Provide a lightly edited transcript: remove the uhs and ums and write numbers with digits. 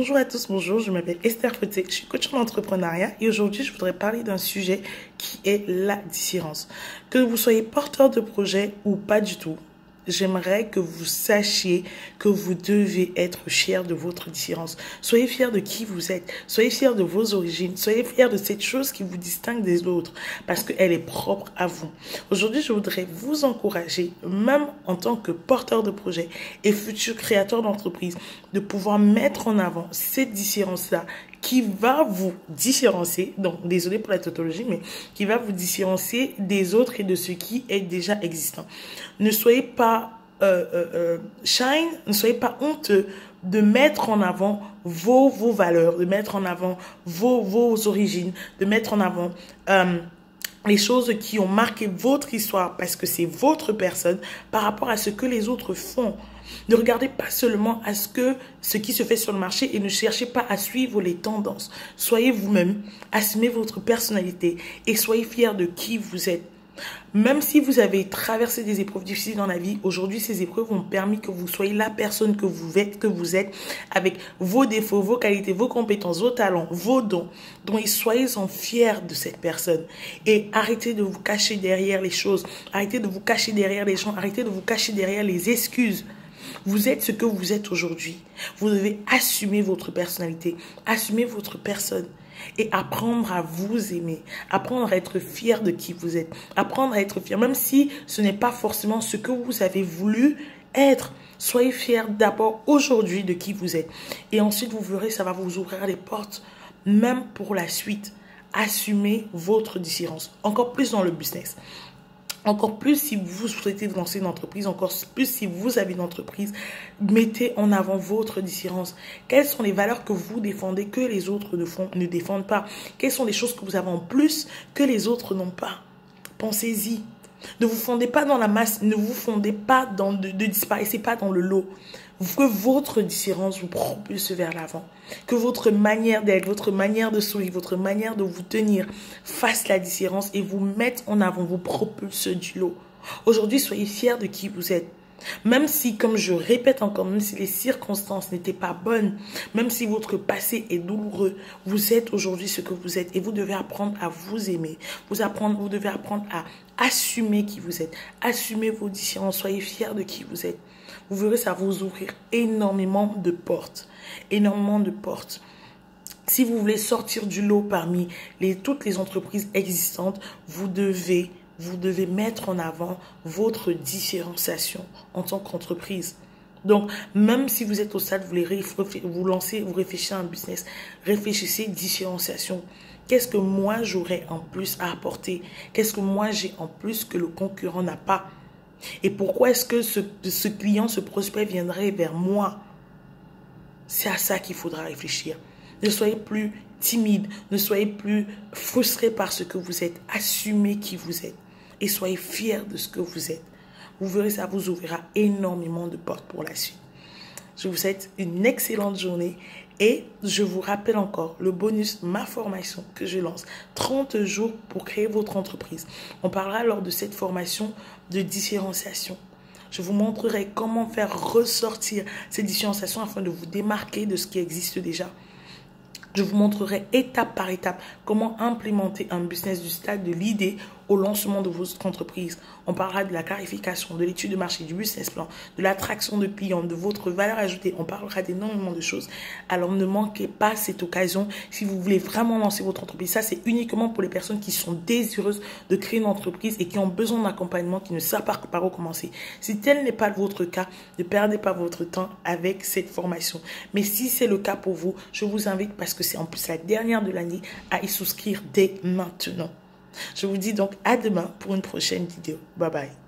Bonjour à tous, bonjour, je m'appelle Esther Fouté, je suis coach en entrepreneuriat et aujourd'hui je voudrais parler d'un sujet qui est la différence. Que vous soyez porteur de projet ou pas du tout, j'aimerais que vous sachiez que vous devez être fier de votre différence. Soyez fier de qui vous êtes, soyez fier de vos origines, soyez fier de cette chose qui vous distingue des autres parce qu'elle est propre à vous. Aujourd'hui, je voudrais vous encourager, même en tant que porteur de projet et futur créateur d'entreprise, de pouvoir mettre en avant cette différence-là qui va vous différencier, donc désolé pour la tautologie, mais qui va vous différencier des autres et de ce qui est déjà existant. Ne soyez pas shine, ne soyez pas honteux de mettre en avant vos valeurs, de mettre en avant vos origines, de mettre en avant les choses qui ont marqué votre histoire parce que c'est votre personne par rapport à ce que les autres font. Ne regardez pas seulement à ce qui se fait sur le marché et ne cherchez pas à suivre les tendances. Soyez vous-même, assumez votre personnalité et soyez fiers de qui vous êtes. Même si vous avez traversé des épreuves difficiles dans la vie, aujourd'hui, ces épreuves ont permis que vous soyez la personne que vous êtes, avec vos défauts, vos qualités, vos compétences, vos talents, vos dons. Donc, soyez-en fiers de cette personne. Et arrêtez de vous cacher derrière les choses. Arrêtez de vous cacher derrière les gens. Arrêtez de vous cacher derrière les excuses. Vous êtes ce que vous êtes aujourd'hui. Vous devez assumer votre personnalité, assumer votre personne et apprendre à vous aimer, apprendre à être fier de qui vous êtes, apprendre à être fier, même si ce n'est pas forcément ce que vous avez voulu être. Soyez fiers d'abord aujourd'hui de qui vous êtes et ensuite vous verrez, ça va vous ouvrir les portes, même pour la suite. Assumez votre différence, encore plus dans le business. Encore plus si vous souhaitez lancer une entreprise, encore plus si vous avez une entreprise, mettez en avant votre différence. Quelles sont les valeurs que vous défendez que les autres ne défendent pas? Quelles sont les choses que vous avez en plus que les autres n'ont pas? Pensez-y. Ne vous fondez pas dans la masse, ne vous fondez pas ne disparaissez pas dans le lot. Que votre différence vous propulse vers l'avant. Que votre manière d'être, votre manière de sourire, votre manière de vous tenir fasse la différence et vous mette en avant, vous propulse du lot. Aujourd'hui, soyez fiers de qui vous êtes. Même si, comme je répète encore, même si les circonstances n'étaient pas bonnes, même si votre passé est douloureux, vous êtes aujourd'hui ce que vous êtes et vous devez apprendre à vous aimer. Vous devez apprendre à assumer qui vous êtes, assumer vos différences, soyez fiers de qui vous êtes. Vous verrez, ça va vous ouvrir énormément de portes, énormément de portes. Si vous voulez sortir du lot parmi toutes les entreprises existantes, vous devez mettre en avant votre différenciation en tant qu'entreprise. Donc, même si vous êtes au stade, vous réfléchissez à un business, réfléchissez différenciation. Qu'est-ce que moi j'aurais en plus à apporter? Qu'est-ce que moi j'ai en plus que le concurrent n'a pas? Et pourquoi est-ce que ce client, ce prospect viendrait vers moi? C'est à ça qu'il faudra réfléchir. Ne soyez plus timide, ne soyez plus frustré par ce que vous êtes. Assumez qui vous êtes et soyez fiers de ce que vous êtes. Vous verrez, ça vous ouvrira énormément de portes pour la suite. Je vous souhaite une excellente journée et je vous rappelle encore le bonus, ma formation que je lance, 30 jours pour créer votre entreprise. On parlera lors de cette formation de différenciation. Je vous montrerai comment faire ressortir ces différenciations afin de vous démarquer de ce qui existe déjà. Je vous montrerai étape par étape comment implémenter un business du stade de l'idée au lancement de votre entreprise. On parlera de la clarification, de l'étude de marché, du business plan, de l'attraction de clients, de votre valeur ajoutée. On parlera d'énormément de choses. Alors ne manquez pas cette occasion si vous voulez vraiment lancer votre entreprise. Ça, c'est uniquement pour les personnes qui sont désireuses de créer une entreprise et qui ont besoin d'accompagnement, qui ne savent pas par où commencer. Si tel n'est pas votre cas, ne perdez pas votre temps avec cette formation. Mais si c'est le cas pour vous, je vous invite, parce que c'est en plus la dernière de l'année, à y souscrire dès maintenant. Je vous dis donc à demain pour une prochaine vidéo. Bye bye.